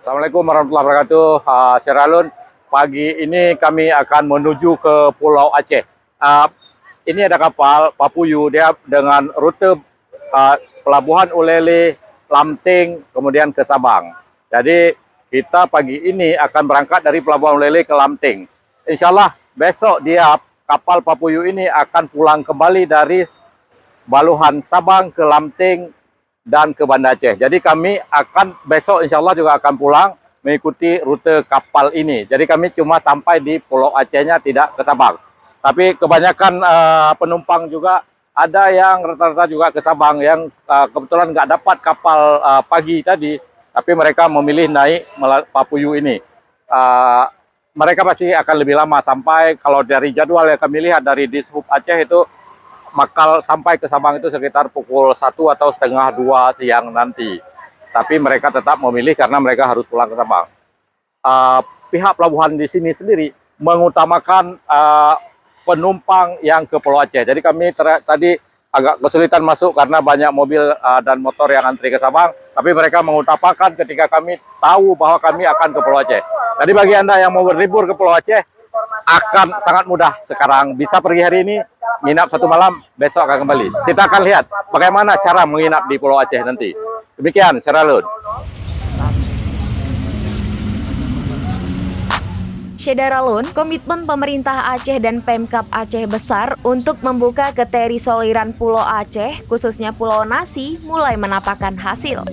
Assalamualaikum warahmatullahi wabarakatuh. Syaralun, pagi ini kami akan menuju ke Pulau Aceh. Ini ada kapal Papuyu, dia dengan rute Pelabuhan Ulele, Lamting, kemudian ke Sabang. Jadi kita pagi ini akan berangkat dari Pelabuhan Ulele ke Lamting. Insya Allah besok dia kapal Papuyu ini akan pulang kembali dari Baluhan Sabang ke Lamting dan ke Banda Aceh. Jadi kami akan besok insya Allah juga akan pulang mengikuti rute kapal ini. Jadi kami cuma sampai di Pulau Acehnya, tidak ke Sabang. Tapi kebanyakan penumpang juga ada yang rata-rata juga ke Sabang yang kebetulan nggak dapat kapal pagi tadi, tapi mereka memilih naik Papuyu ini. Mereka pasti akan lebih lama sampai, kalau dari jadwal yang kami lihat dari Dishub Aceh itu bakal sampai ke Sabang itu sekitar pukul 1 atau setengah 2 siang nanti. Tapi mereka tetap memilih karena mereka harus pulang ke Sabang. Pihak pelabuhan di sini sendiri mengutamakan penumpang yang ke Pulau Aceh. Jadi kami tadi agak kesulitan masuk karena banyak mobil dan motor yang antri ke Sabang. Tapi mereka mengutamakan ketika kami tahu bahwa kami akan ke Pulau Aceh. Jadi bagi Anda yang mau berlibur ke Pulau Aceh, akan sangat mudah sekarang. Bisa pergi hari ini, nginap 1 malam, besok akan kembali. Kita akan lihat bagaimana cara menginap di Pulau Aceh nanti. Demikian, Syaralun. Syederalun, komitmen pemerintah Aceh dan Pemkab Aceh besar untuk membuka keteri soliran Pulau Aceh, khususnya Pulau Nasi, mulai menampakkan hasil.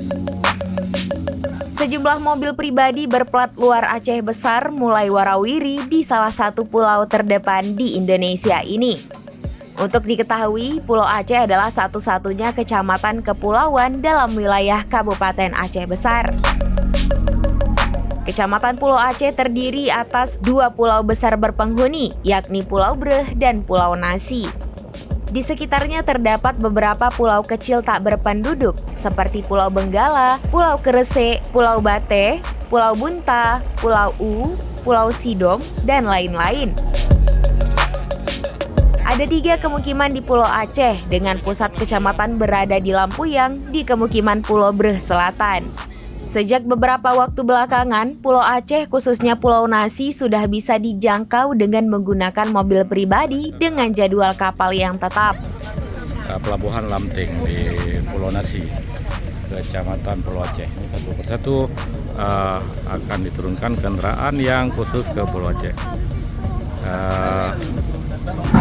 Sejumlah mobil pribadi berplat luar Aceh besar mulai warawiri di salah satu pulau terdepan di Indonesia ini. Untuk diketahui, Pulau Aceh adalah satu-satunya kecamatan kepulauan dalam wilayah Kabupaten Aceh Besar. Kecamatan Pulau Aceh terdiri atas 2 pulau besar berpenghuni, yakni Pulau Breh dan Pulau Nasi. Di sekitarnya terdapat beberapa pulau kecil tak berpenduduk, seperti Pulau Benggala, Pulau Kerese, Pulau Bate, Pulau Bunta, Pulau U, Pulau Sidom, dan lain-lain. Ada 3 kemukiman di Pulau Aceh, dengan pusat kecamatan berada di Lampuyang, di kemukiman Pulau Breh Selatan. Sejak beberapa waktu belakangan, Pulau Aceh khususnya Pulau Nasi sudah bisa dijangkau dengan menggunakan mobil pribadi dengan jadwal kapal yang tetap. Pelabuhan Lamting di Pulau Nasi, Kecamatan Pulau Aceh. Ini satu persatu akan diturunkan kendaraan yang khusus ke Pulau Aceh.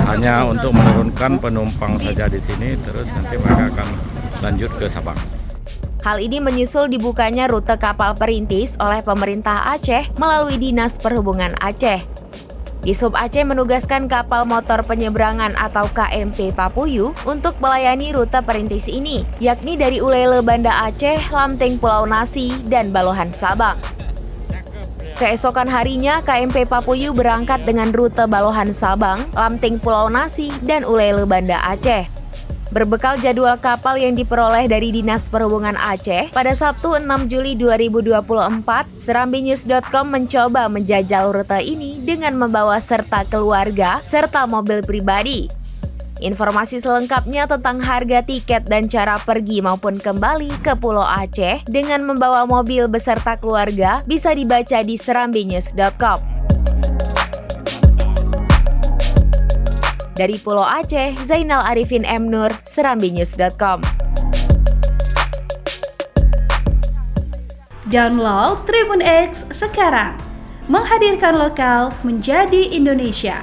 Hanya untuk menurunkan penumpang saja di sini, terus nanti mereka akan lanjut ke Sabang. Hal ini menyusul dibukanya rute kapal perintis oleh pemerintah Aceh melalui Dinas Perhubungan Aceh. Dishub Aceh menugaskan kapal motor penyeberangan atau KMP Papuyu untuk melayani rute perintis ini, yakni dari Ulele Banda Aceh, Lamting Pulau Nasi, dan Baluhan Sabang. Keesokan harinya, KMP Papuyu berangkat dengan rute Baluhan Sabang, Lamting Pulau Nasi, dan Ulele Banda Aceh. Berbekal jadwal kapal yang diperoleh dari Dinas Perhubungan Aceh, pada Sabtu 6 Juli 2024, SerambiNews.com mencoba menjajal rute ini dengan membawa serta keluarga serta mobil pribadi. Informasi selengkapnya tentang harga tiket dan cara pergi maupun kembali ke Pulau Aceh dengan membawa mobil beserta keluarga bisa dibaca di SerambiNews.com. Dari Pulau Aceh, Zainal Arifin M. Nur, SerambiNews.com. Download Tribun X sekarang, menghadirkan lokal menjadi Indonesia.